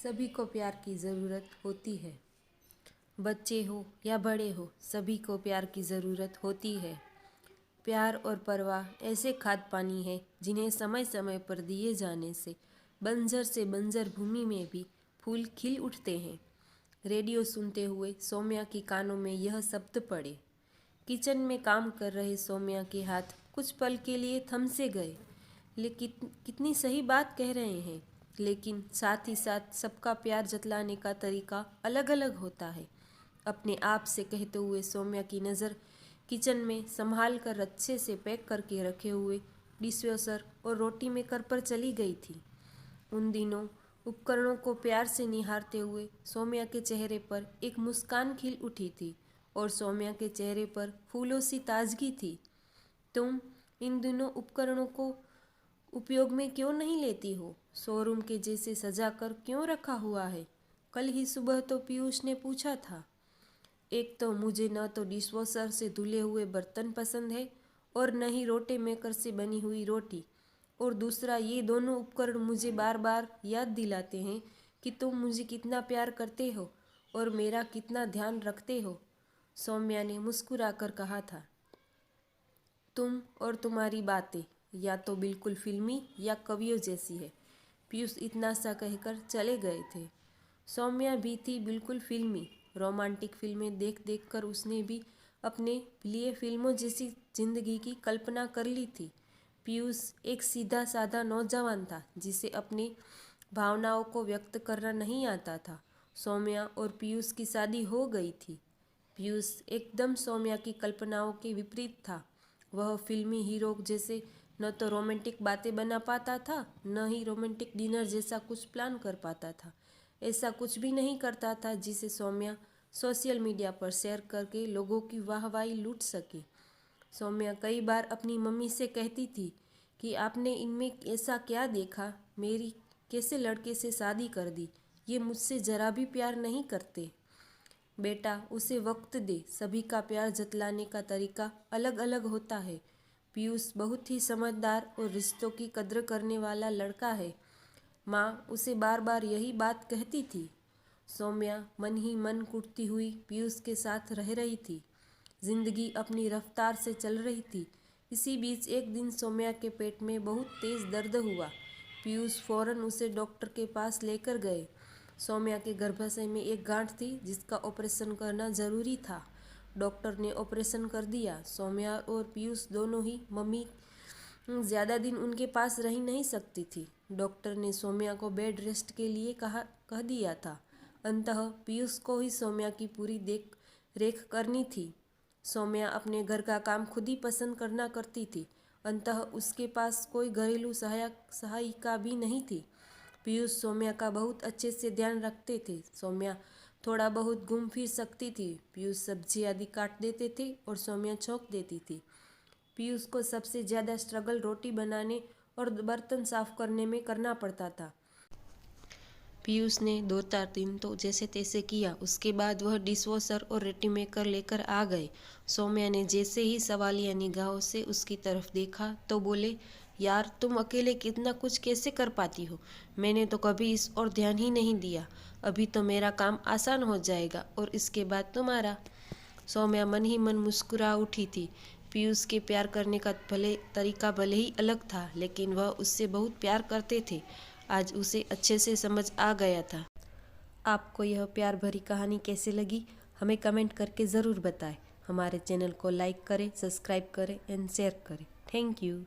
सभी को प्यार की ज़रूरत होती है। बच्चे हो या बड़े हो, सभी को प्यार की ज़रूरत होती है। प्यार और परवाह ऐसे खाद पानी है जिन्हें समय समय पर दिए जाने से बंजर भूमि में भी फूल खिल उठते हैं। रेडियो सुनते हुए सौम्या की कानों में यह शब्द पड़े। किचन में काम कर रहे सौम्या के हाथ कुछ पल के लिए थम से गए। लेकिन कितनी सही बात कह रहे हैं, लेकिन साथ ही साथ सबका प्यार जतलाने का तरीका अलग अलग होता है। अपने आप से कहते हुए सौम्या की नज़र किचन में संभाल कर अच्छे से पैक करके रखे हुए डिशवॉशर और रोटी मेकर पर चली गई थी। उन दिनों उपकरणों को प्यार से निहारते हुए सौम्या के चेहरे पर एक मुस्कान खिल उठी थी और सौम्या के चेहरे पर फूलों सी ताजगी थी। तुम इन दिनों उपकरणों को उपयोग में क्यों नहीं लेती हो? शोरूम के जैसे सजा कर क्यों रखा हुआ है? कल ही सुबह तो पीयूष ने पूछा था। एक तो मुझे न तो डिशवॉशर से धुले हुए बर्तन पसंद है और न ही रोटी मेकर से बनी हुई रोटी, और दूसरा ये दोनों उपकरण मुझे बार बार याद दिलाते हैं कि तुम मुझे कितना प्यार करते हो और मेरा कितना ध्यान रखते हो। सौम्या ने मुस्कुराकर कहा था। तुम और तुम्हारी बातें या तो बिल्कुल फिल्मी या कवियों जैसी है। पीयूष इतना सा कहकर चले गए थे। सौम्या भी थी बिल्कुल फिल्मी। रोमांटिक फिल्में देख देख कर उसने भी अपने लिए फिल्मों जैसी जिंदगी की कल्पना कर ली थी। पीयूष एक सीधा साधा नौजवान था जिसे अपनी भावनाओं को व्यक्त करना नहीं आता था। सौम्या और पीयूष की शादी हो गई थी। पीयूष एकदम सौम्या की कल्पनाओं के विपरीत था। वह फिल्मी हीरो जैसे न तो रोमांटिक बातें बना पाता था, न ही रोमांटिक डिनर जैसा कुछ प्लान कर पाता था। ऐसा कुछ भी नहीं करता था जिसे सौम्या सोशल मीडिया पर शेयर करके लोगों की वाहवाही लूट सके। सौम्या कई बार अपनी मम्मी से कहती थी कि आपने इनमें ऐसा क्या देखा, मेरी कैसे लड़के से शादी कर दी, ये मुझसे ज़रा भी प्यार नहीं करते। बेटा, उसे वक्त दे, सभी का प्यार जतलाने का तरीका अलग अलग होता है। पीयूष बहुत ही समझदार और रिश्तों की कद्र करने वाला लड़का है। माँ उसे बार बार यही बात कहती थी। सौम्या मन ही मन कुटती हुई पीयूष के साथ रह रही थी। जिंदगी अपनी रफ्तार से चल रही थी। इसी बीच एक दिन सौम्या के पेट में बहुत तेज दर्द हुआ। पीयूष फौरन उसे डॉक्टर के पास लेकर गए। सौम्या के गर्भाशय में एक गांठ थी जिसका ऑपरेशन करना जरूरी था। डॉक्टर ने ऑपरेशन कर दिया। सौम्या और पीयूष दोनों ही मम्मी ज़्यादा दिन उनके पास रह नहीं सकती थी। डॉक्टर ने सौम्या को बेड रेस्ट के लिए कह दिया था। अंततः पीयूष को ही सौम्या की पूरी देख रेख करनी थी। सौम्या अपने घर का काम खुद ही पसंद करना करती थी। अंततः उसके पास कोई घरेलू सहायिका भी नहीं थी। पीयूष सौम्या का बहुत अच्छे से ध्यान रखते थे। सौम्या थोड़ा बहुत घूम फिर सकती थी। पीयूष सब्जी आदि काट देते थे और सौम्या छौंक देती थी। पीयूष को सबसे ज़्यादा स्ट्रगल रोटी बनाने और बर्तन साफ करने में करना पड़ता था। पीयूष ने 2-4 दिन तो जैसे तैसे किया। उसके बाद वह डिशवॉशर और रोटी मेकर लेकर आ गए। सौम्या ने जैसे ही सवालिया निगाहों से उसकी तरफ देखा तो बोले, यार तुम अकेले कितना कुछ कैसे कर पाती हो? मैंने तो कभी इस और ध्यान ही नहीं दिया। अभी तो मेरा काम आसान हो जाएगा और इसके बाद तुम्हारा। सौम्या मन ही मन मुस्कुरा उठी थी। पीयूष के प्यार करने का तरीका भले ही अलग था, लेकिन वह उससे बहुत प्यार करते थे। आज उसे अच्छे से समझ आ गया था। आपको यह प्यार भरी कहानी कैसे लगी, हमें कमेंट करके ज़रूर बताएं। हमारे चैनल को लाइक करें, सब्सक्राइब करें एंड शेयर करें। Thank you.